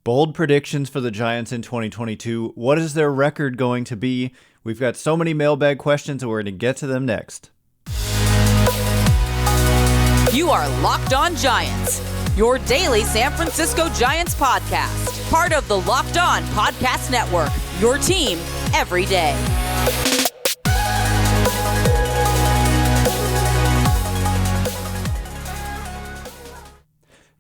Bold predictions for the Giants in 2022. What is their record going to be? We've got so many mailbag questions, and we're going to get to them next. You are Locked On Giants, your daily San Francisco Giants podcast. Part of the Locked On Podcast Network, your team every day.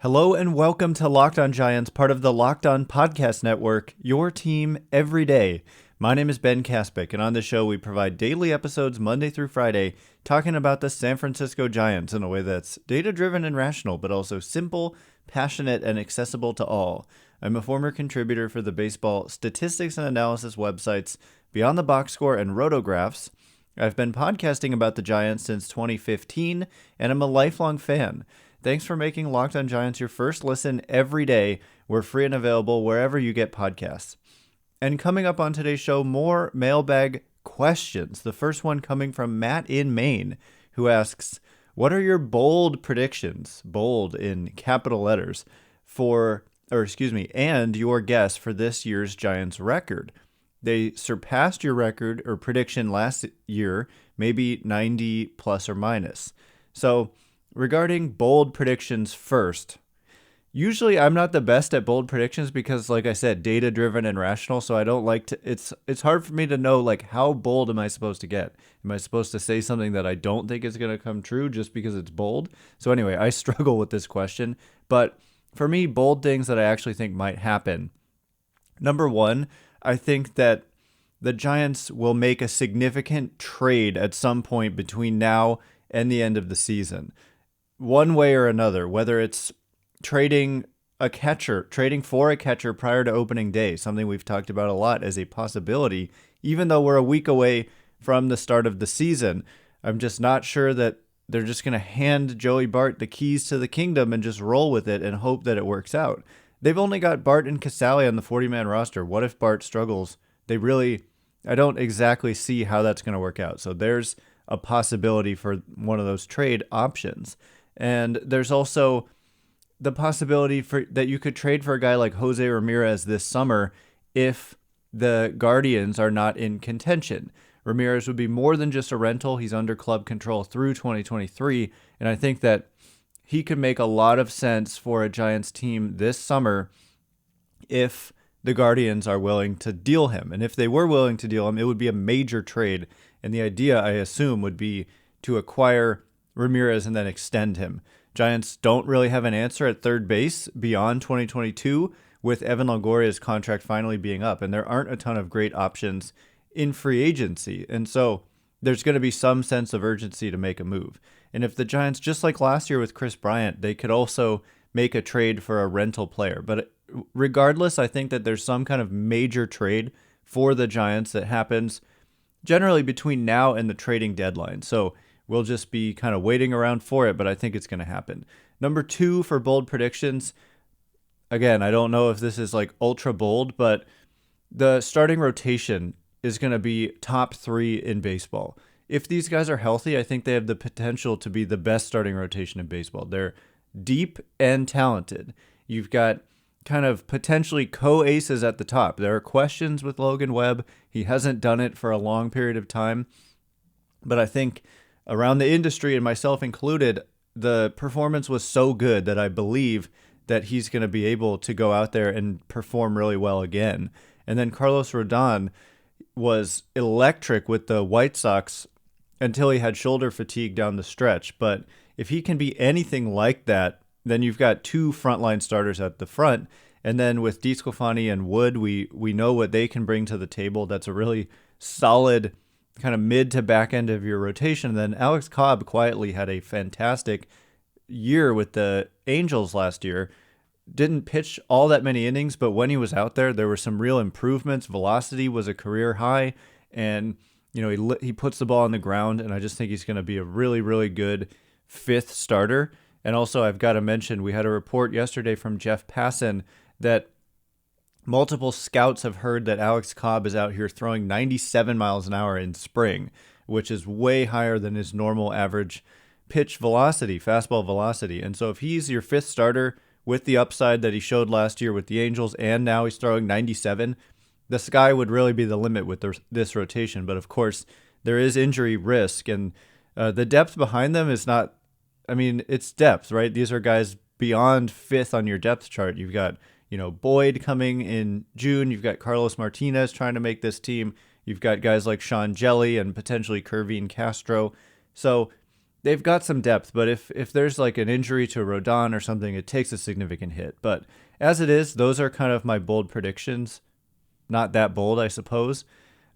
Hello and welcome to Locked On Giants, part of the Locked On Podcast Network, your team every day. My name is Ben Kaspick, and on this show we provide daily episodes Monday through Friday talking about the San Francisco Giants in a way that's data-driven and rational, but also simple, passionate, and accessible to all. I'm a former contributor for the baseball statistics and analysis websites Beyond the Box Score and Rotographs. I've been podcasting about the Giants since 2015, and I'm a lifelong fan. Thanks for making Locked On Giants your first listen every day. We're free and available wherever you get podcasts. And coming up on today's show, more mailbag questions. The first one coming from Matt in Maine, who asks, what are your bold predictions, bold in capital letters, and your guess for this year's Giants record? They surpassed your record or prediction last year, maybe 90 plus or minus. So, regarding bold predictions first, usually I'm not the best at bold predictions because, like I said, data-driven and rational, so I don't like to, it's hard for me to know, like, how bold am I supposed to get? Am I supposed to say something that I don't think is going to come true just because it's bold? So anyway, I struggle with this question, but for me, bold things that I actually think might happen. Number one, I think that the Giants will make a significant trade at some point between now and the end of the season. One way or another, whether it's trading for a catcher prior to opening day, something we've talked about a lot as a possibility, even though we're a week away from the start of the season. I'm just not sure that they're just going to hand Joey Bart the keys to the kingdom and just roll with it and hope that it works out. They've only got Bart and Casale on the 40-man roster. What if Bart struggles? I don't exactly see how that's going to work out. So there's a possibility for one of those trade options. And there's also the possibility that you could trade for a guy like Jose Ramirez this summer if the Guardians are not in contention. Ramirez would be more than just a rental. He's under club control through 2023. And I think that he could make a lot of sense for a Giants team this summer if the Guardians are willing to deal him. And if they were willing to deal him, it would be a major trade. And the idea, I assume, would be to acquire Ramirez and then extend him. Giants don't really have an answer at third base beyond 2022 with Evan Longoria's contract finally being up, and there aren't a ton of great options in free agency. And so there's going to be some sense of urgency to make a move. And if the Giants, just like last year with Chris Bryant, they could also make a trade for a rental player. But regardless, I think that there's some kind of major trade for the Giants that happens generally between now and the trading deadline. So we'll just be kind of waiting around for it, but I think it's going to happen. Number two for bold predictions, again, I don't know if this is like ultra bold, but the starting rotation is going to be top three in baseball. If these guys are healthy, I think they have the potential to be the best starting rotation in baseball. They're deep and talented. You've got kind of potentially co-aces at the top. There are questions with Logan Webb. He hasn't done it for a long period of time, but I think around the industry, and myself included, the performance was so good that I believe that he's going to be able to go out there and perform really well again. And then Carlos Rodón was electric with the White Sox until he had shoulder fatigue down the stretch. But if he can be anything like that, then you've got two frontline starters at the front. And then with DeSclafani and Wood, we know what they can bring to the table. That's a really solid kind of mid to back end of your rotation. And then Alex Cobb quietly had a fantastic year with the Angels last year. Didn't pitch all that many innings, but when he was out there, there were some real improvements. Velocity was a career high, and he puts the ball on the ground, and I just think he's going to be a really, really good fifth starter. And also, I've got to mention, we had a report yesterday from Jeff Passan that multiple scouts have heard that Alex Cobb is out here throwing 97 miles an hour in spring, which is way higher than his normal average pitch velocity, fastball velocity. And so if he's your fifth starter with the upside that he showed last year with the Angels, and now he's throwing 97, the sky would really be the limit with this rotation. But of course, there is injury risk, and the depth behind them is not, I mean, it's depth, right? These are guys beyond fifth on your depth chart. You've got, Boyd coming in June. You've got Carlos Martinez trying to make this team. You've got guys like Sean Jelly and potentially Kervin Castro. So they've got some depth, but if there's like an injury to Rodón or something, it takes a significant hit. But as it is, those are kind of my bold predictions. Not that bold, I suppose.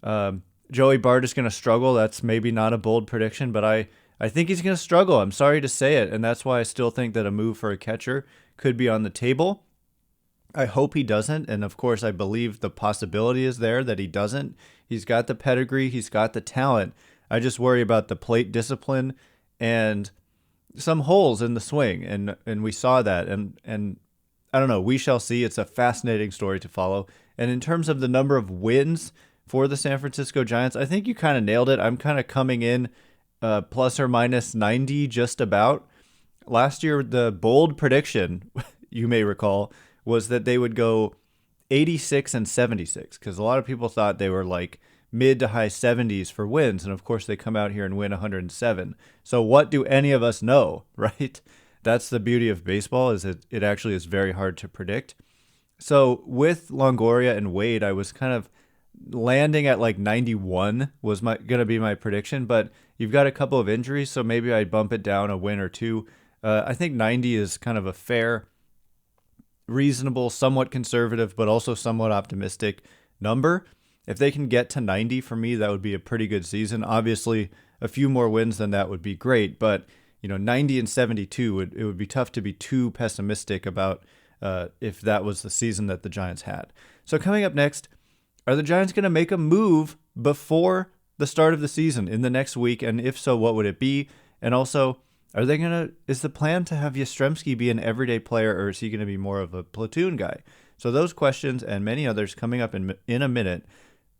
Joey Bart is going to struggle. That's maybe not a bold prediction, but I think he's going to struggle. I'm sorry to say it, and that's why I still think that a move for a catcher could be on the table. I hope he doesn't, and of course I believe the possibility is there that he doesn't. He's got the pedigree, he's got the talent. I just worry about the plate discipline and some holes in the swing, and we saw that, and I don't know, we shall see. It's a fascinating story to follow. And in terms of the number of wins for the San Francisco Giants, I think you kind of nailed it. I'm kind of coming in plus or minus 90 just about. Last year, the bold prediction, you may recall, was that they would go 86 and 76, because a lot of people thought they were like mid to high 70s for wins, and of course they come out here and win 107. So what do any of us know, right? That's the beauty of baseball, is it actually is very hard to predict. So with Longoria and Wade, I was kind of landing at like 91 was going to be my prediction, but you've got a couple of injuries, so maybe I'd bump it down a win or two. I think 90 is kind of a fair, reasonable, somewhat conservative, but also somewhat optimistic number. If they can get to 90 for me, that would be a pretty good season. Obviously, a few more wins than that would be great, but 90 and 72, it would be tough to be too pessimistic about if that was the season that the Giants had. So coming up next, are the Giants going to make a move before the start of the season in the next week? And if so, what would it be? And also, is the plan to have Yastrzemski be an everyday player, or is he going to be more of a platoon guy? So those questions and many others coming up in a minute.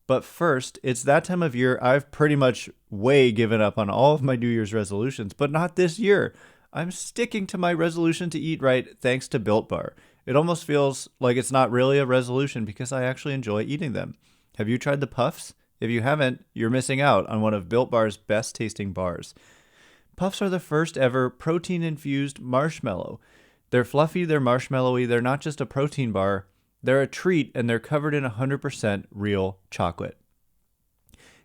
But first, it's that time of year. I've pretty much way given up on all of my New Year's resolutions, but not this year. I'm sticking to my resolution to eat right thanks to Built Bar. It almost feels like it's not really a resolution because I actually enjoy eating them. Have you tried the Puffs? If you haven't, you're missing out on one of Built Bar's best tasting bars. Puffs are the first ever protein-infused marshmallow. They're fluffy, they're marshmallowy, they're not just a protein bar, they're a treat, and they're covered in 100% real chocolate.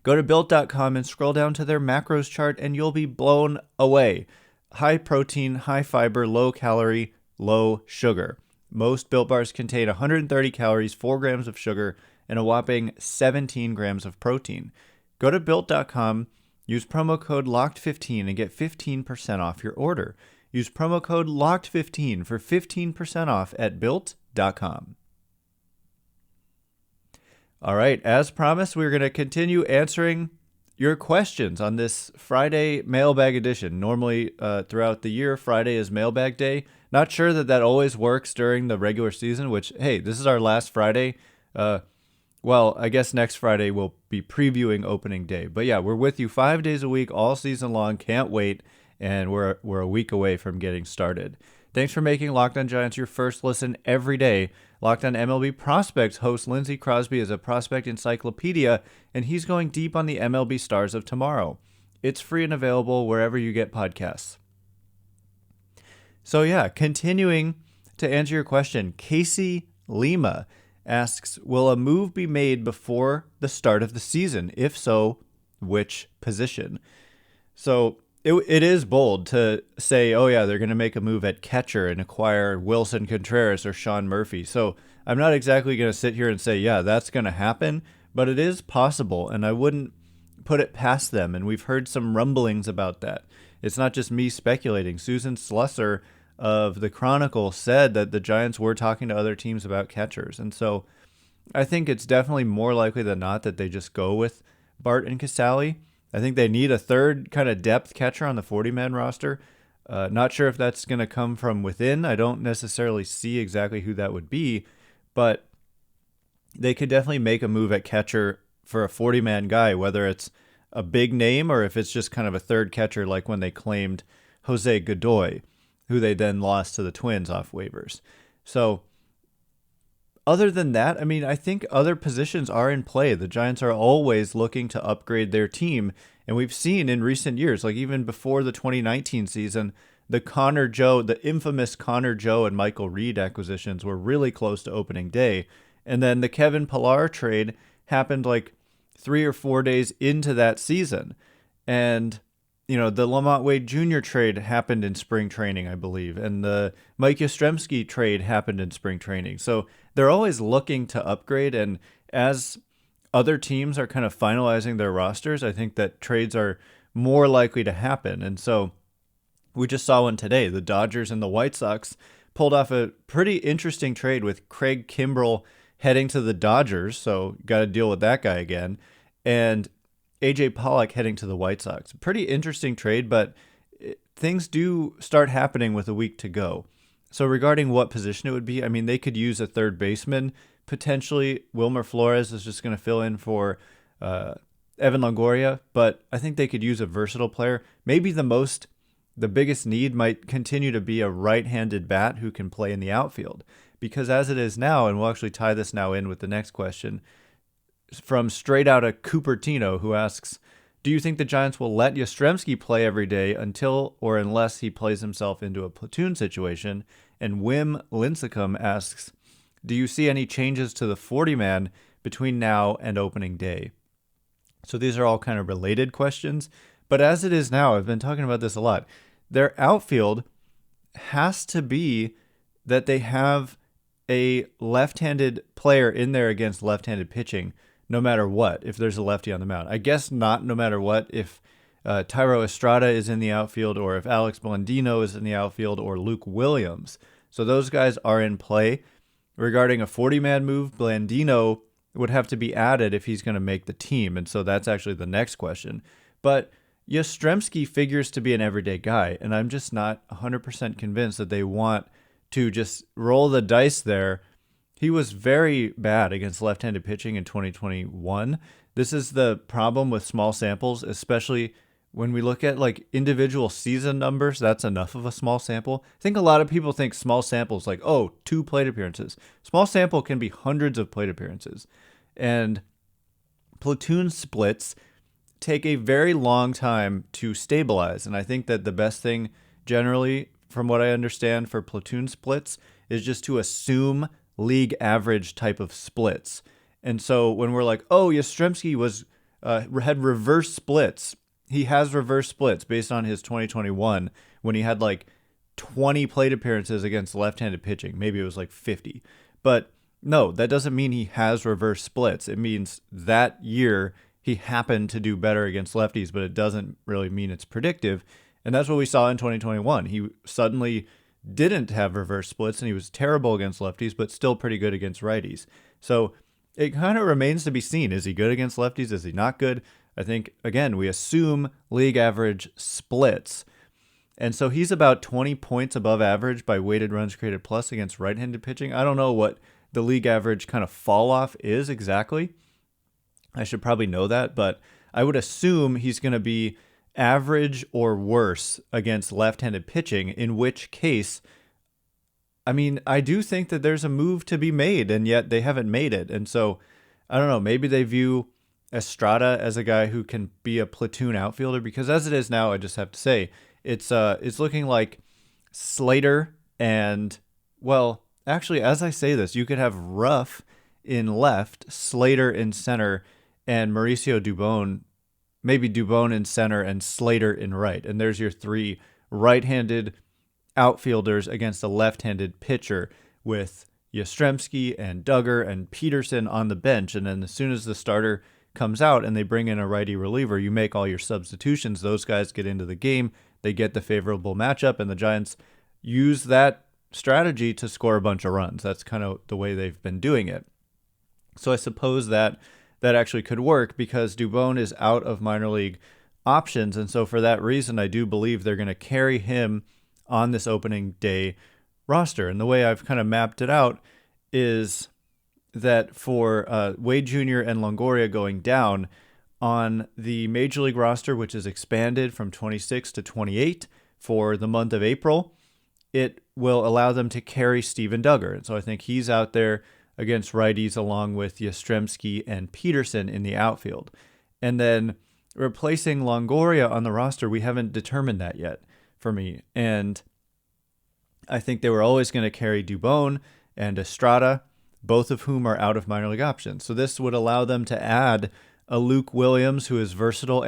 Go to Built.com and scroll down to their macros chart and you'll be blown away. High protein, high fiber, low calorie, low sugar. Most Built Bars contain 130 calories, 4 grams of sugar, and a whopping 17 grams of protein. Go to Built.com, use promo code LOCKED15 and get 15% off your order. Use promo code LOCKED15 for 15% off at Built.com. All right, as promised, we're going to continue answering your questions on this Friday mailbag edition. Normally, throughout the year, Friday is mailbag day. Not sure that always works during the regular season, which, hey, this is our last Friday. Well, I guess next Friday we'll be previewing opening day. But yeah, we're with you 5 days a week, all season long. Can't wait. And we're a week away from getting started. Thanks for making Locked On Giants your first listen every day. Locked On MLB Prospects host Lindsey Crosby is a prospect encyclopedia, and he's going deep on the MLB stars of tomorrow. It's free and available wherever you get podcasts. So yeah, continuing to answer your question, Casey Lima asks, will a move be made before the start of the season? If so, which position? So it is bold to say, oh yeah, they're going to make a move at catcher and acquire Wilson Contreras or Sean Murphy. So I'm not exactly going to sit here and say, yeah, that's going to happen, but it is possible, and I wouldn't put it past them. And we've heard some rumblings about that. It's not just me speculating. Susan Slusser of the Chronicle said that the Giants were talking to other teams about catchers. And so I think it's definitely more likely than not that they just go with Bart and Casali. I think they need a third kind of depth catcher on the 40-man roster. Not sure if that's going to come from within. I don't necessarily see exactly who that would be, but they could definitely make a move at catcher for a 40-man guy, whether it's a big name or if it's just kind of a third catcher like when they claimed Jose Godoy. who they then lost to the Twins off waivers. So other than that, I mean, I think other positions are in play. The Giants are always looking to upgrade their team. And we've seen in recent years, like even before the 2019 season, the infamous Connor Joe and Michael Reed acquisitions were really close to opening day. And then the Kevin Pillar trade happened like 3 or 4 days into that season. And the Lamont Wade Jr. trade happened in spring training, I believe, and the Mike Yastrzemski trade happened in spring training. So they're always looking to upgrade, and as other teams are kind of finalizing their rosters, I think that trades are more likely to happen. And so we just saw one today. The Dodgers and the White Sox pulled off a pretty interesting trade with Craig Kimbrell heading to the Dodgers, so got to deal with that guy again, and AJ Pollock heading to the White Sox. Pretty interesting trade, but things do start happening with a week to go. So regarding what position it would be, I mean, they could use a third baseman. Potentially, Wilmer Flores is just going to fill in for Evan Longoria, but I think they could use a versatile player. Maybe the biggest need might continue to be a right-handed bat who can play in the outfield. Because as it is now, and we'll actually tie this now in with the next question, from Straight Outta Cupertino, who asks, do you think the Giants will let Yastrzemski play every day until or unless he plays himself into a platoon situation? And Wim Lincecum asks, do you see any changes to the 40-man between now and opening day? So these are all kind of related questions. But as it is now, I've been talking about this a lot, their outfield has to be that they have a left-handed player in there against left-handed pitching, no matter what, if there's a lefty on the mound. I guess not no matter what if Thairo Estrada is in the outfield or if Alex Blandino is in the outfield or Luke Williams. So those guys are in play. Regarding a 40-man move, Blandino would have to be added if he's going to make the team. And so that's actually the next question. But Yastrzemski figures to be an everyday guy, and I'm just not 100% convinced that they want to just roll the dice there. He was very bad against left-handed pitching in 2021. This is the problem with small samples, especially when we look at like individual season numbers. That's enough of a small sample. I think a lot of people think small samples like, 2 plate appearances. Small sample can be hundreds of plate appearances. And platoon splits take a very long time to stabilize. And I think that the best thing generally, from what I understand for platoon splits, is just to assume league average type of splits. And so when we're like, Yastrzemski had reverse splits. He has reverse splits based on his 2021 when he had like 20 plate appearances against left-handed pitching. Maybe it was like 50. But no, that doesn't mean he has reverse splits. It means that year he happened to do better against lefties, but it doesn't really mean it's predictive. And that's what we saw in 2021. He suddenly didn't have reverse splits, and he was terrible against lefties, but still pretty good against righties. So it kind of remains to be seen. Is he good against lefties? Is he not good? I think, again, we assume league average splits. And so he's about 20 points above average by weighted runs created plus against right-handed pitching. I don't know what the league average kind of fall off is exactly. I should probably know that, but I would assume he's going to be average or worse against left-handed pitching, in which case, I mean, I do think that there's a move to be made, and yet they haven't made it. And so, I don't know, maybe they view Estrada as a guy who can be a platoon outfielder, because as it is now, I just have to say, it's looking like Slater and, well, actually, as I say this, you could have Ruff in left, Slater in center, and Mauricio Dubon, maybe Dubon in center and Slater in right. And there's your 3 right-handed outfielders against a left-handed pitcher with Yastrzemski and Duggar and Peterson on the bench. And then as soon as the starter comes out and they bring in a righty reliever, you make all your substitutions. Those guys get into the game. They get the favorable matchup, and the Giants use that strategy to score a bunch of runs. That's kind of the way they've been doing it. So I suppose that actually could work because Dubon is out of minor league options. And so for that reason, I do believe they're going to carry him on this opening day roster. And the way I've kind of mapped it out is that for Wade Jr. and Longoria going down on the major league roster, which is expanded from 26 to 28 for the month of April, it will allow them to carry Steven Duggar. And so I think he's out there against righties along with Yastrzemski and Peterson in the outfield. And then replacing Longoria on the roster, we haven't determined that yet for me. And I think they were always going to carry Dubon and Estrada, both of whom are out of minor league options. So this would allow them to add a Luke Williams, who is versatile,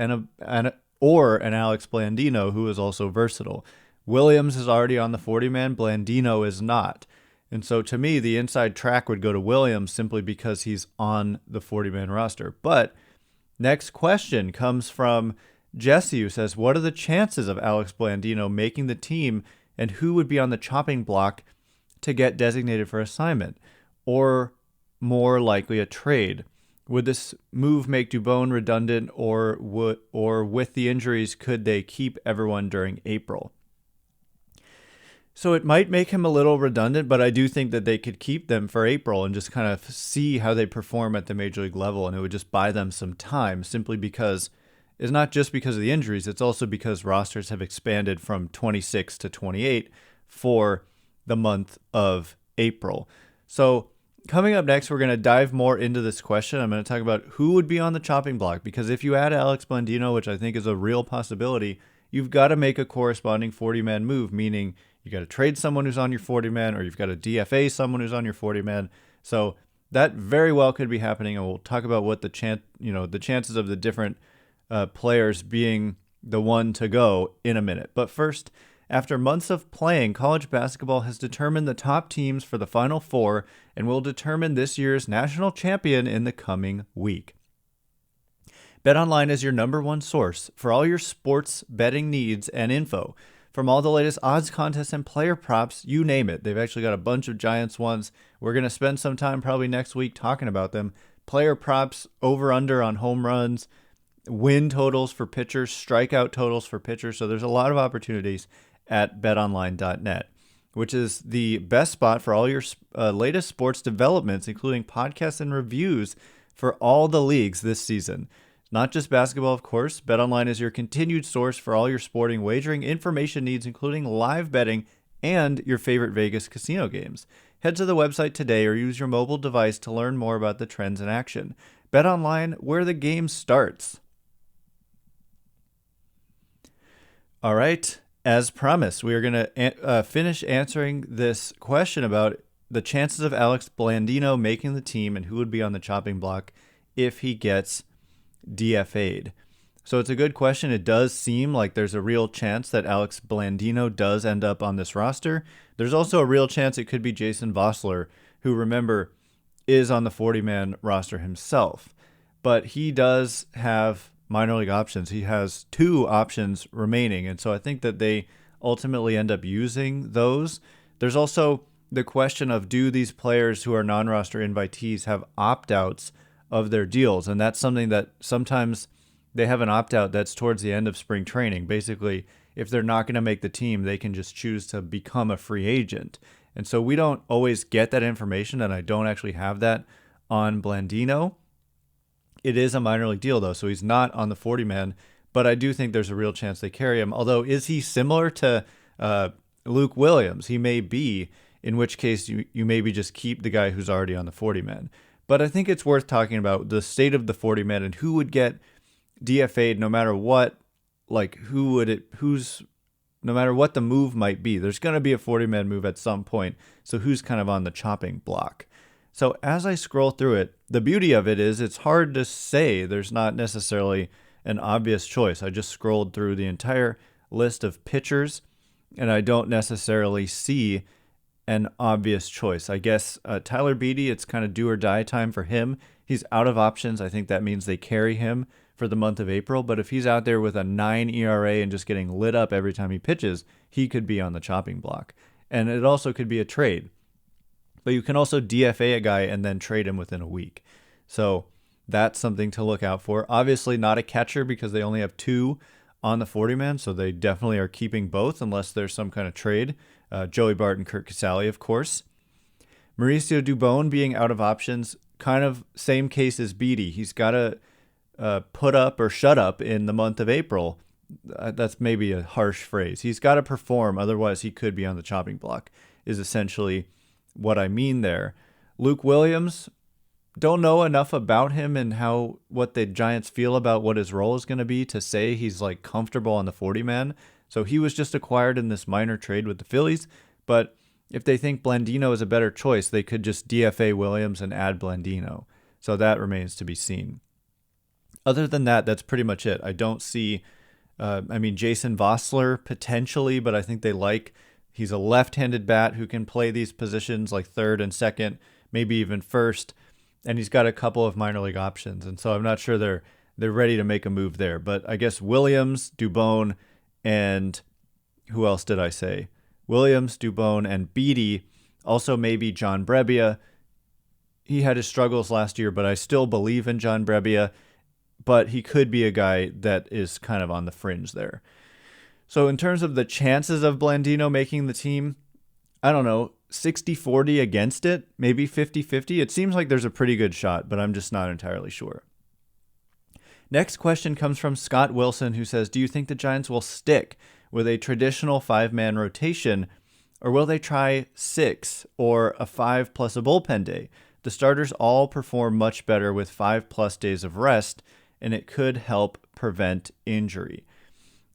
or an Alex Blandino, who is also versatile. Williams is already on the 40-man. Blandino is not. And so to me, the inside track would go to Williams simply because he's on the 40-man roster. But next question comes from Jesse, who says, what are the chances of Alex Blandino making the team, and who would be on the chopping block to get designated for assignment? Or more likely a trade? Would this move make Dubon redundant, or with the injuries, could they keep everyone during April? So it might make him a little redundant, but I do think that they could keep them for April and just kind of see how they perform at the major league level, and it would just buy them some time, simply because it's not just because of the injuries, it's also because rosters have expanded from 26 to 28 for the month of April. So coming up next, we're going to dive more into this question. I'm going to talk about who would be on the chopping block, because if you add Alex Blandino, which I think is a real possibility, you've got to make a corresponding 40-man move, meaning you got to trade someone who's on your 40-man, or you've got to DFA someone who's on your 40-man. So that very well could be happening, and we'll talk about what the chances of the different players being the one to go in a minute. But first, after months of playing, college basketball has determined the top teams for the Final Four and will determine this year's national champion in the coming week. BetOnline is your number one source for all your sports betting needs and info. From all the latest odds, contests, and player props, you name it. They've actually got a bunch of Giants ones. We're going to spend some time probably next week talking about them. Player props, over-under on home runs, win totals for pitchers, strikeout totals for pitchers. So there's a lot of opportunities at betonline.net, which is the best spot for all your latest sports developments, including podcasts and reviews for all the leagues this season. Not just basketball, of course. BetOnline is your continued source for all your sporting wagering information needs, including live betting and your favorite Vegas casino games. Head to the website today or use your mobile device to learn more about the trends in action. BetOnline, where the game starts. All right. As promised, we are going to finish answering this question about the chances of Alex Blandino making the team and who would be on the chopping block if he gets DFA'd. So it's a good question. It does seem like there's a real chance that Alex Blandino does end up on this roster. There's also a real chance it could be Jason Vossler, who, remember, is on the 40-man roster himself. But he does have minor league options. He has 2 options remaining, and so I think that they ultimately end up using those. There's also the question of, do these players who are non-roster invitees have opt-outs of their deals? And that's something that sometimes they have an opt-out that's towards the end of spring training. Basically, if they're not going to make the team, they can just choose to become a free agent. And so we don't always get that information, and I don't actually have that on Blandino. It is a minor league deal, though, so he's not on the 40-man, but I do think there's a real chance they carry him. Although, is he similar to Luke Williams? He may be, in which case you maybe just keep the guy who's already on the 40-man. But I think it's worth talking about the state of the 40-man and who would get DFA'd no matter what, no matter what the move might be. There's going to be a 40-man move at some point, so who's kind of on the chopping block? So as I scroll through it, the beauty of it is it's hard to say. There's not necessarily an obvious choice. I just scrolled through the entire list of pitchers, and I don't necessarily see an obvious choice. I guess Tyler Beede, it's kind of do or die time for him. He's out of options. I think that means they carry him for the month of April. But if he's out there with a 9 ERA and just getting lit up every time he pitches, he could be on the chopping block. And it also could be a trade. But you can also DFA a guy and then trade him within a week. So that's something to look out for. Obviously not a catcher because they only have 2 on the 40-man, so they definitely are keeping both unless there's some kind of trade. Joey Bart and Kurt Casale, of course. Mauricio Dubon being out of options, kind of same case as Beede. He's got to put up or shut up in the month of April That's maybe a harsh phrase. He's got to perform, otherwise he could be on the chopping block, is essentially what I mean there. Luke Williams, don't know enough about him and what the Giants feel about what his role is going to be to say he's like comfortable on the 40-man. So he was just acquired in this minor trade with the Phillies. But if they think Blandino is a better choice, they could just DFA Williams and add Blandino. So that remains to be seen. Other than that, that's pretty much it. I don't see, Jason Vossler potentially, but I think he's a left-handed bat who can play these positions like third and second, maybe even first. And he's got a couple of minor league options. And so I'm not sure they're ready to make a move there. But I guess Williams, Dubon, and who else did I say? Williams, Dubon, and Beatty. Also maybe John Brebbia. He had his struggles last year, but I still believe in John Brebbia. But he could be a guy that is kind of on the fringe there. So in terms of the chances of Blandino making the team, I don't know, 60-40 against it, maybe 50-50. It seems like there's a pretty good shot, but I'm just not entirely sure. Next question comes from Scott Wilson, who says, do you think the Giants will stick with a traditional 5-man rotation, or will they try 6 or a 5 plus a bullpen day? The starters all perform much better with 5+ days of rest, and it could help prevent injury.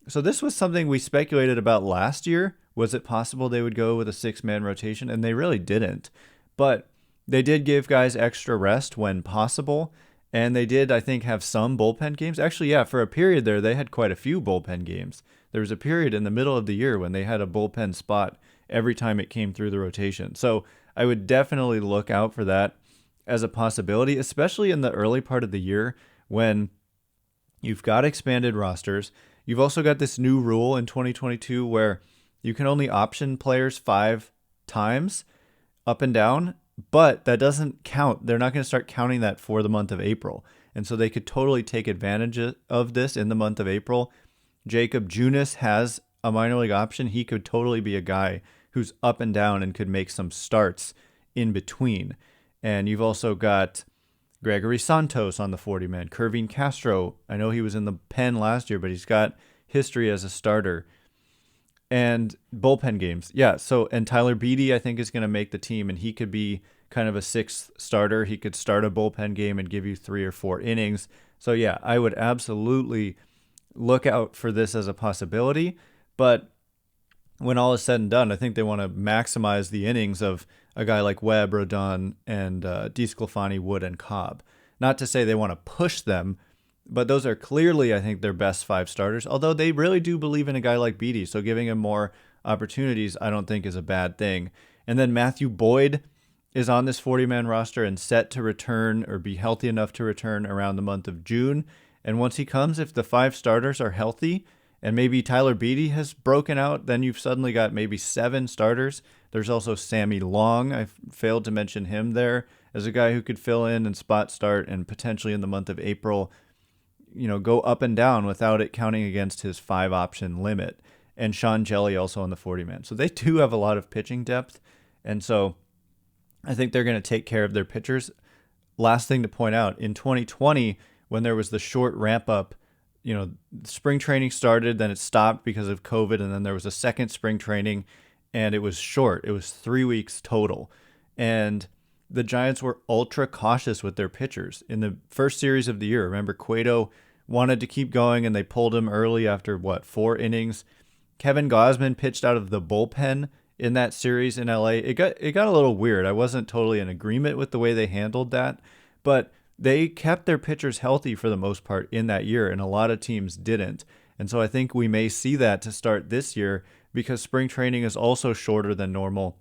So this was something we speculated about last year. Was it possible they would go with a 6-man rotation? And they really didn't. But they did give guys extra rest when possible. And they did, I think, have some bullpen games. Actually, yeah, for a period there, they had quite a few bullpen games. There was a period in the middle of the year when they had a bullpen spot every time it came through the rotation. So I would definitely look out for that as a possibility, especially in the early part of the year when you've got expanded rosters. You've also got this new rule in 2022 where you can only option players 5 times up and down, but that doesn't count. They're not going to start counting that for the month of April. And so they could totally take advantage of this in the month of April. Jacob Junis has a minor league option. He could totally be a guy who's up and down and could make some starts in between. And you've also got Gregory Santos on the 40-man. Kervin Castro, I know he was in the pen last year, but he's got history as a starter. And bullpen games. Yeah, and Tyler Beatty, I think, is going to make the team, and he could be kind of a 6th starter. He could start a bullpen game and give you 3 or 4 innings. So, yeah, I would absolutely look out for this as a possibility. But when all is said and done, I think they want to maximize the innings of a guy like Webb, Rodón, and DeSclafani, Wood, and Cobb. Not to say they want to push them, but those are clearly, I think, their best 5 starters, although they really do believe in a guy like Beatty, so giving him more opportunities I don't think is a bad thing. And then Matthew Boyd is on this 40-man roster and set to return or be healthy enough to return around the month of June. And once he comes, if the 5 starters are healthy and maybe Tyler Beatty has broken out, then you've suddenly got maybe 7 starters. There's also Sammy Long. I failed to mention him there as a guy who could fill in and spot start and potentially in the month of April, go up and down without it counting against his 5 option limit. And Sean Jelly also on the 40-man. So they do have a lot of pitching depth. And so I think they're going to take care of their pitchers. Last thing to point out, in 2020, when there was the short ramp up, spring training started, then it stopped because of COVID. And then there was a second spring training and it was short. It was 3 weeks total. And the Giants were ultra cautious with their pitchers in the first series of the year. Remember, Cueto wanted to keep going and they pulled him early after 4 innings. Kevin Gausman pitched out of the bullpen in that series in LA. It got a little weird. I wasn't totally in agreement with the way they handled that, but they kept their pitchers healthy for the most part in that year, and a lot of teams didn't. And so I think we may see that to start this year because spring training is also shorter than normal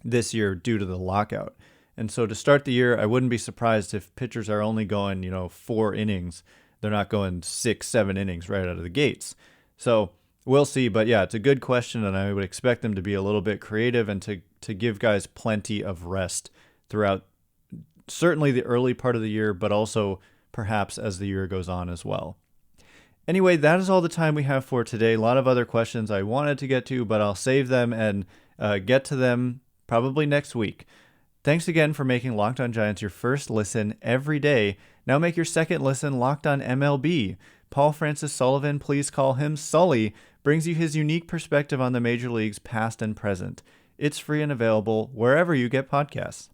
this year due to the lockout. And so to start the year, I wouldn't be surprised if pitchers are only going, 4 innings. They're not going 6, 7 innings right out of the gates. So we'll see. But yeah, it's a good question, and I would expect them to be a little bit creative and to give guys plenty of rest throughout certainly the early part of the year, but also perhaps as the year goes on as well. Anyway, that is all the time we have for today. A lot of other questions I wanted to get to, but I'll save them and get to them probably next week. Thanks again for making Locked On Giants your first listen every day. Now make your second listen Locked On MLB. Paul Francis Sullivan, please call him Sully, brings you his unique perspective on the major leagues past and present. It's free and available wherever you get podcasts.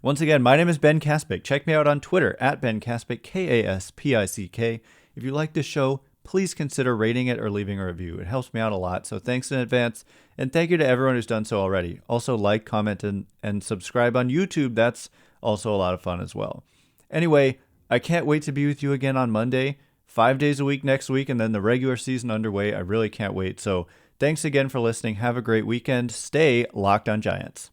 Once again, my name is Ben Kaspick. Check me out on Twitter at Ben Kaspick, Kaspick. If you like this show, please consider rating it or leaving a review. It helps me out a lot, so thanks in advance. And thank you to everyone who's done so already. Also like, comment, and subscribe on YouTube. That's also a lot of fun as well. Anyway, I can't wait to be with you again on Monday, 5 days a week next week, and then the regular season underway. I really can't wait. So thanks again for listening. Have a great weekend. Stay locked on Giants.